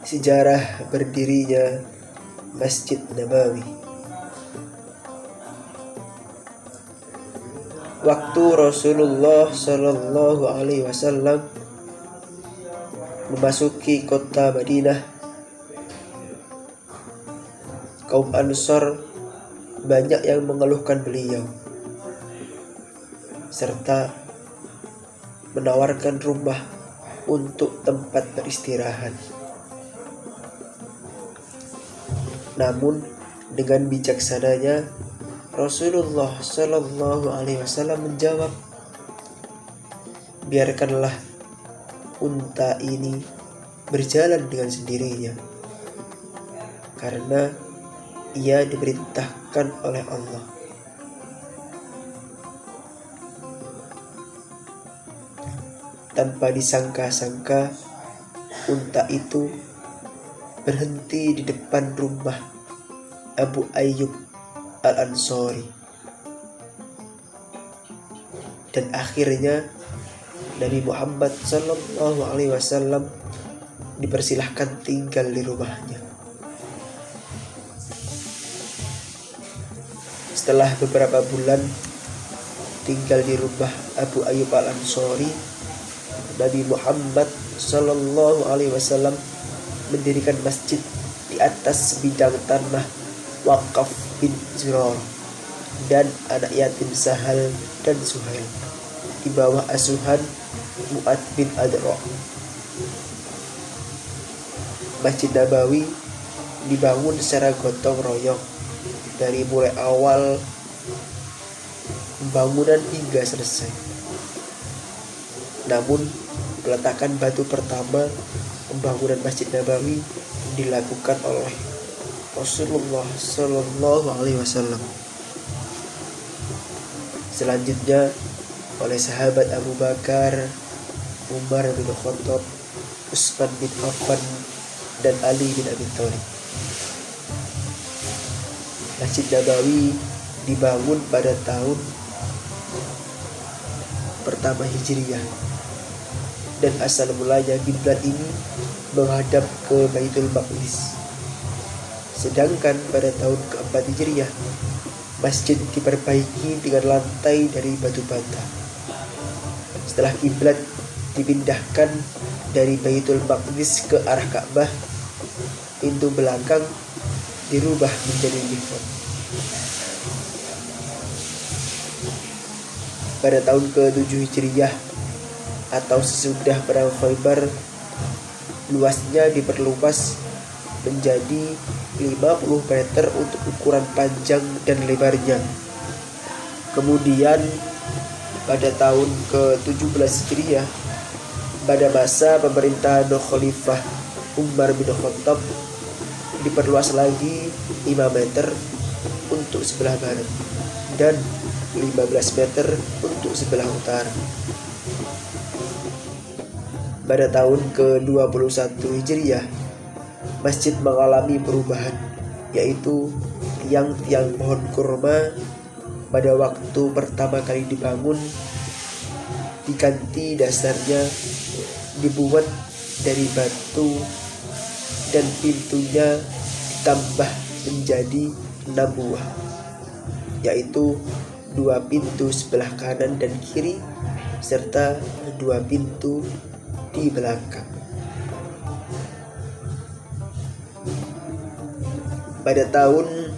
Sejarah berdirinya Masjid Nabawi. Waktu Rasulullah Shallallahu Alaihi Wasallam memasuki kota Madinah, kaum Ansor banyak yang mengeluhkan beliau serta menawarkan rumah untuk tempat beristirahat. Namun dengan bijaksananya Rasulullah Shallallahu Alaihi Wasallam menjawab, biarkanlah unta ini berjalan dengan sendirinya, karena ia diperintahkan oleh Allah. Tanpa disangka-sangka, unta itu berhenti di depan rumah Abu Ayyub Al-Ansori. Dan akhirnya Nabi Muhammad Sallallahu Alaihi Wasallam dipersilahkan tinggal di rumahnya. Setelah beberapa bulan tinggal di rumah Abu Ayyub Al-Ansori, Nabi Muhammad Sallallahu Alaihi Wasallam mendirikan masjid di atas sebidang tanah wakaf bin Zurar dan anak yatim Sahal dan Suhail di bawah asuhan Mu'ad bin Adra. Masjid Nabawi dibangun secara gotong royong dari mulai awal pembangunan hingga selesai. Namun peletakan batu pertama pembangunan Masjid Nabawi dilakukan oleh Rasulullah Shallallahu Alaihi Wasallam. Selanjutnya oleh sahabat Abu Bakar, Umar bin Khattab, Utsman bin Affan, dan Ali bin Abi Thalib. Masjid Nabawi dibangun pada tahun pertama Hijriyah, dan asal mulanya kiblat ini menghadap ke Baitul Maqdis. Sedangkan pada tahun keempat Hijriyah, masjid diperbaiki dengan lantai dari batu bata. Setelah kiblat dipindahkan dari Baitul Maqdis ke arah Ka'bah, pintu belakang dirubah menjadi mihrab. Pada tahun ke-7 Hijriyah atau sesudah perang Khaybar, luasnya diperluas menjadi 50 meter untuk ukuran panjang dan lebarnya. Kemudian pada tahun ke-17 Hijriyah, pada masa pemerintahan Khalifah Umar bin Khattab, diperluas lagi 5 meter untuk sebelah barat dan 15 meter untuk sebelah utara. Pada tahun ke-21 Hijriyah, masjid mengalami perubahan, yaitu tiang-tiang pohon kurma pada waktu pertama kali dibangun diganti dasarnya dibuat dari batu dan pintunya ditambah menjadi 6 buah, yaitu 2 pintu sebelah kanan dan kiri serta 2 pintu di belakang. Pada tahun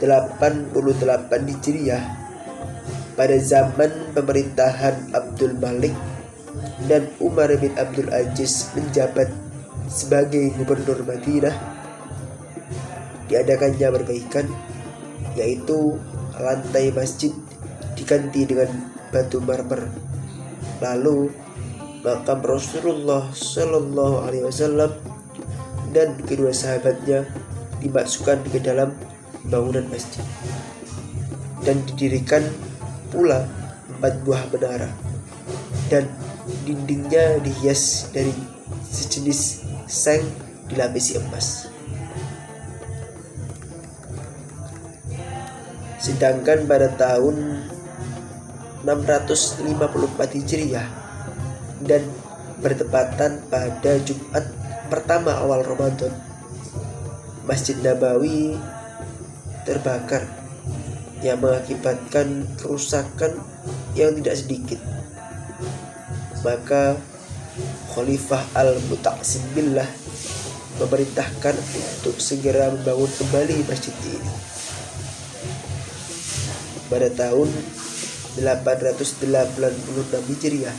88 Hijriyah, pada zaman pemerintahan Abdul Malik dan Umar bin Abdul Aziz menjabat sebagai gubernur Madinah, diadakannya perbaikan, yaitu lantai masjid diganti dengan batu marmer. Lalu makam Rasulullah Shallallahu Alaihi Wasallam dan kedua sahabatnya dimasukkan ke dalam bangunan masjid, dan didirikan pula 4 buah menara, dan dindingnya dihias dari sejenis seng dilapisi emas. Sedangkan pada tahun 654 Hijriyah dan bertepatan pada Jumat pertama awal Ramadan, Masjid Nabawi terbakar yang mengakibatkan kerusakan yang tidak sedikit. Maka Khalifah Al-Muta'sim Billah memerintahkan untuk segera membangun kembali masjid ini. Pada tahun 886 Hijriah,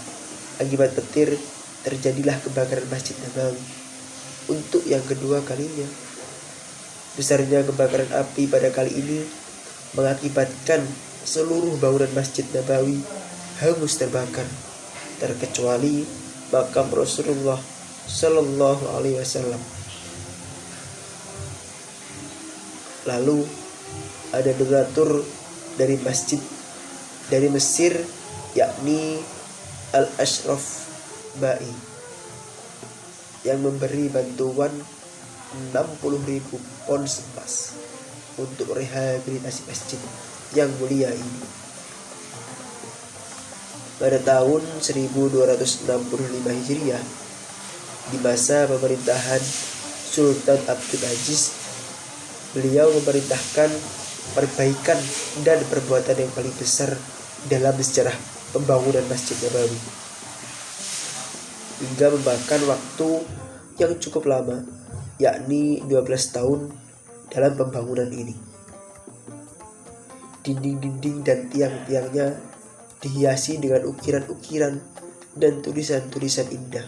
akibat petir terjadilah kebakaran Masjid Nabawi untuk yang kedua kalinya. Besarnya kebakaran api pada kali ini mengakibatkan seluruh bangunan Masjid Nabawi hangus terbakar, terkecuali makam Rasulullah Sallallahu Alaihi Wasallam. Lalu ada donatur dari Mesir, yakni Al-Ashraf Bai, yang memberi bantuan 60.000 ons emas untuk rehabilitasi masjid yang mulia ini. Pada tahun 1265 Hijriah, di masa pemerintahan Sultan Abdul Aziz, beliau memerintahkan perbaikan dan perbuatan yang paling besar dalam sejarah pembangunan Masjid Nabawi, hingga memakan waktu yang cukup lama, yakni 12 tahun dalam pembangunan ini. Dinding-dinding dan tiang-tiangnya dihiasi dengan ukiran-ukiran dan tulisan-tulisan indah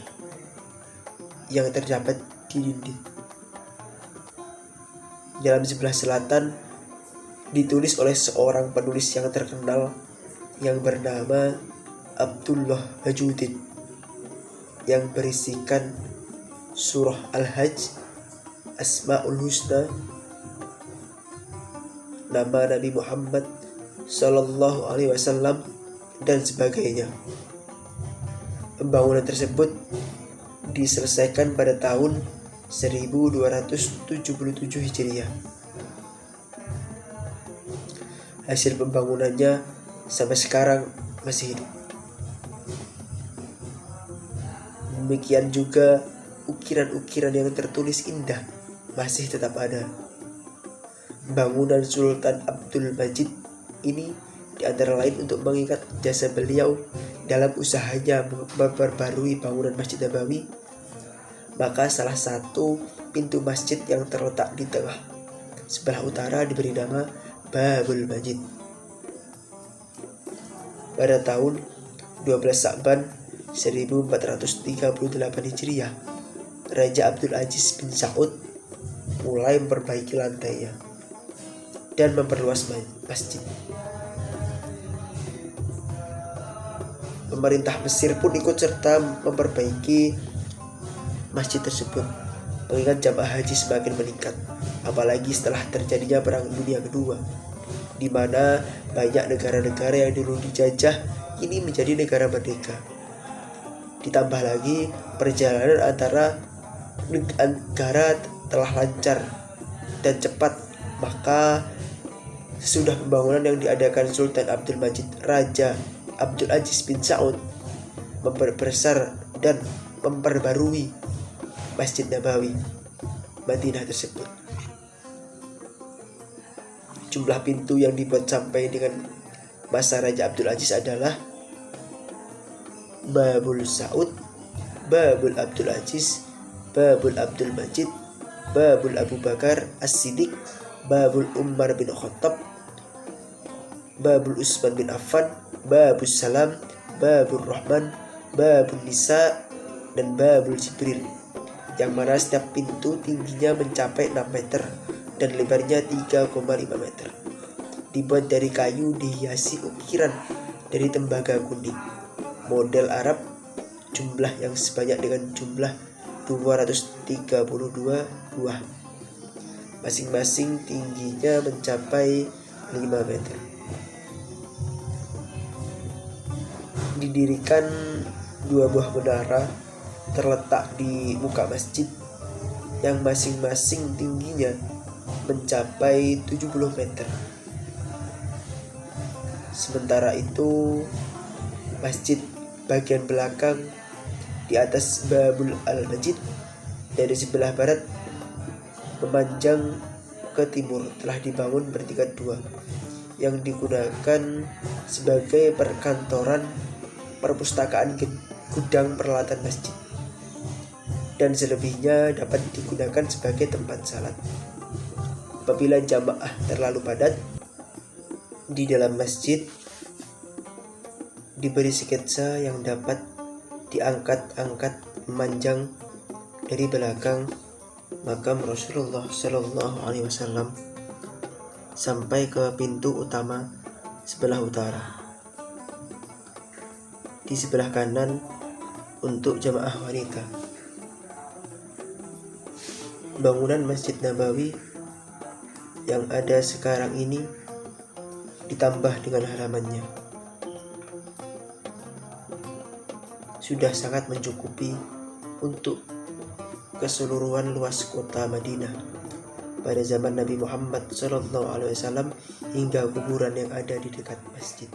yang terdapat di dinding. Dalam sebelah selatan ditulis oleh seorang penulis yang terkenal yang bernama Abdullah Hajudin, yang berisikan surah Al-Hajj, Asmaul Husna, nama Nabi Muhammad Sallallahu Alaihi Wasallam, dan sebagainya. Pembangunan tersebut diselesaikan pada tahun 1277 Hijriah. Hasil pembangunannya sampai sekarang masih hidup. Demikian juga ukiran-ukiran yang tertulis indah masih tetap ada. Bangunan Sultan Abdul Majid ini di antara lain untuk mengingat jasa beliau dalam usahanya memperbarui bangunan Masjid Nabawi. Maka salah satu pintu masjid yang terletak di tengah sebelah utara diberi nama Babul Majid. Pada tahun 12 Sa'ban 1438 Hijriah, Raja Abdul Aziz bin Saud mulai memperbaiki lantainya dan memperluas masjid. Pemerintah Mesir pun ikut serta memperbaiki masjid tersebut, mengingat jamaah haji semakin meningkat, apalagi setelah terjadinya Perang Dunia Kedua, di mana banyak negara-negara yang dulu dijajah kini menjadi negara merdeka. Ditambah lagi perjalanan antara negara telah lancar dan cepat, maka sesudah pembangunan yang diadakan Sultan Abdul Majid, Raja Abdul Aziz bin Saud memperbesar dan memperbarui Masjid Nabawi Madinah tersebut. Jumlah pintu yang dibuat sampai dengan masa Raja Abdul Aziz adalah Babul Saud, Babul Abdul Aziz, Babul Abdul Majid, Babul Abu Bakar As-Siddiq, Babul Umar bin Khattab, Babul Utsman bin Affan, Babul Salam, Babul Rahman, Babul Nisa, dan Babul Jibril, yang mana setiap pintu tingginya mencapai 6 meter dan lebarnya 3,5 meter. Dibuat dari kayu dihiasi ukiran dari tembaga kuning, model Arab, jumlah yang sebanyak dengan jumlah 232 buah. Masing-masing tingginya mencapai 5 meter. Didirikan 2 buah menara terletak di muka masjid yang masing-masing tingginya mencapai 70 meter. Sementara itu, masjid bagian belakang di atas Babul Al-Majid Dari sebelah barat memanjang ke timur telah dibangun bertingkat 2 yang digunakan sebagai perkantoran, perpustakaan, gudang peralatan masjid, dan selebihnya dapat digunakan sebagai tempat salat. Apabila jamaah terlalu padat di dalam masjid, diberi sketsa yang dapat diangkat-angkat memanjang dari belakang makam Rasulullah Shallallahu Alaihi Wasallam sampai ke pintu utama sebelah utara. Di sebelah kanan untuk jamaah wanita. Bangunan Masjid Nabawi yang ada sekarang ini ditambah dengan halamannya sudah sangat mencukupi untuk keseluruhan luas kota Madinah pada zaman Nabi Muhammad SAW hingga kuburan yang ada di dekat masjid.